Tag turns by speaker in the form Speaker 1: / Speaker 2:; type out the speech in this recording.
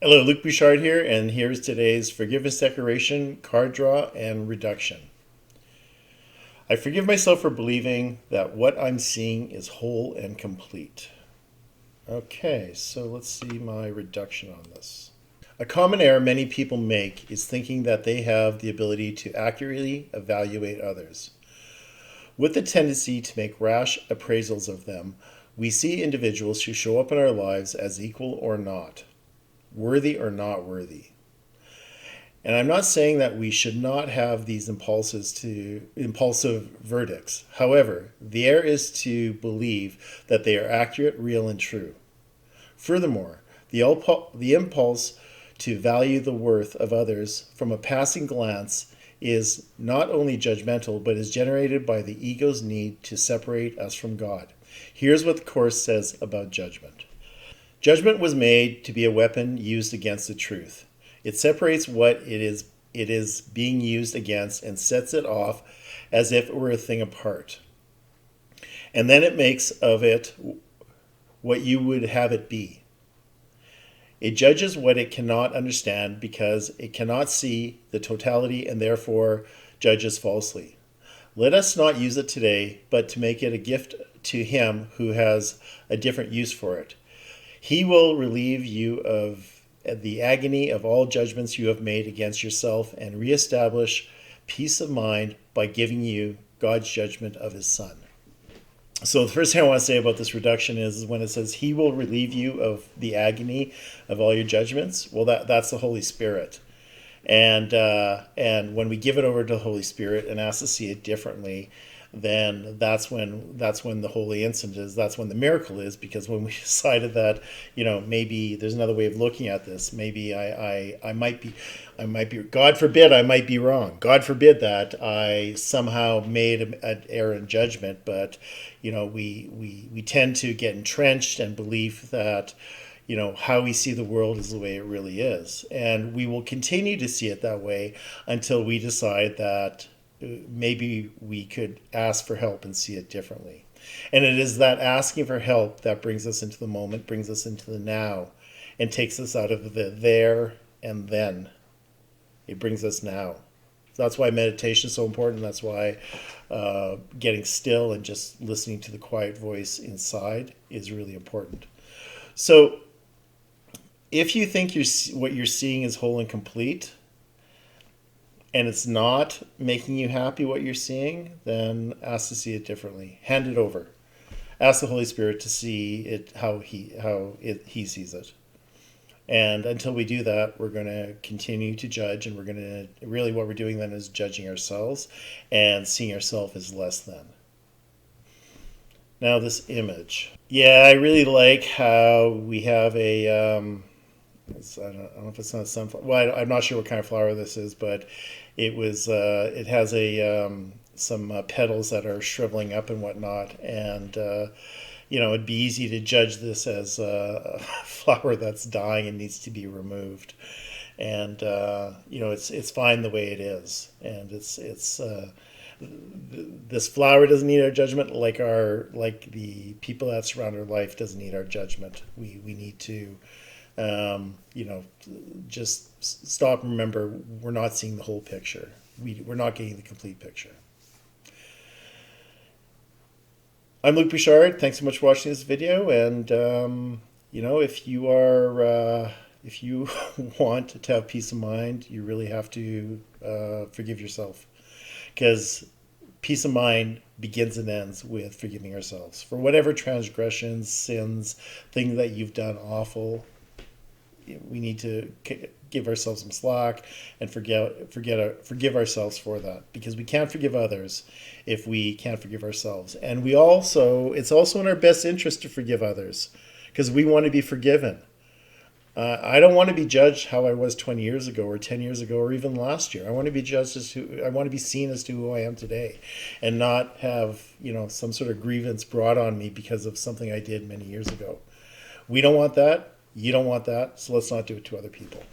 Speaker 1: Hello, Luke Bouchard here, and here's today's forgiveness declaration, card draw, and reduction. I forgive myself for believing that what I'm seeing is whole and complete. Okay, so let's see my reduction on this. A common error many people make is thinking that they have the ability to accurately evaluate others. With the tendency to make rash appraisals of them, we see individuals who show up in our lives as equal or not, worthy or not worthy. And I'm not saying that we should not have these impulsive verdicts. However, the error is to believe that they are accurate, real, and true. Furthermore, the impulse to value the worth of others from a passing glance is not only judgmental, but is generated by the ego's need to separate us from God. Here's what the Course says about judgment. Judgment was made to be a weapon used against the truth. It separates what it is being used against and sets it off as if it were a thing apart. And then it makes of it what you would have it be. It judges what it cannot understand because it cannot see the totality and therefore judges falsely. Let us not use it today, but to make it a gift to him who has a different use for it. He will relieve you of the agony of all judgments you have made against yourself and reestablish peace of mind by giving you God's judgment of his Son. So the first thing I want to say about this reduction is when it says he will relieve you of the agony of all your judgments, well, that's the Holy Spirit. And when we give it over to the Holy Spirit and ask to see it differently, then that's when the holy instant is. That's when the miracle is, because when we decided that, maybe there's another way of looking at this. Maybe I might be, God forbid, I might be wrong. God forbid that I somehow made an error in judgment. But we tend to get entrenched and believe that how we see the world is the way it really is, and we will continue to see it that way until we decide that maybe we could ask for help and see it differently. And it is that asking for help that brings us into the moment, brings us into the now, and takes us out of the there and then. It brings us now. That's why meditation is so important. That's why getting still and just listening to the quiet voice inside is really important. So if you think what you're seeing is whole and complete, and it's not making you happy what you're seeing, then ask to see it differently. Hand it over. Ask the Holy Spirit to see it how he sees it. And until we do that, we're going to continue to judge, and what we're doing then is judging ourselves and seeing ourselves as less than. Now this image. Yeah, I really like how we have a I don't know if it's not a sunflower. Well, I'm not sure what kind of flower this is, but it has some petals that are shriveling up and whatnot, and it'd be easy to judge this as a flower that's dying and needs to be removed, and it's fine the way it is, and this flower doesn't need our judgment, like the people that surround our life doesn't need our judgment. We need to just stop and remember we're not seeing the whole picture. We're not getting the complete picture. I'm Luke Bouchard. Thanks so much for watching this video. And, if you want to have peace of mind, you really have to forgive yourself. Because peace of mind begins and ends with forgiving ourselves. For whatever transgressions, sins, things that you've done awful, we need to give ourselves some slack and forgive ourselves for that, because we can't forgive others if we can't forgive ourselves. And it's also in our best interest to forgive others, because we want to be forgiven. I don't want to be judged how I was 20 years ago or 10 years ago or even last year. I want to be judged I want to be seen as to who I am today, and not have some sort of grievance brought on me because of something I did many years ago. We don't want that. You don't want that, so let's not do it to other people.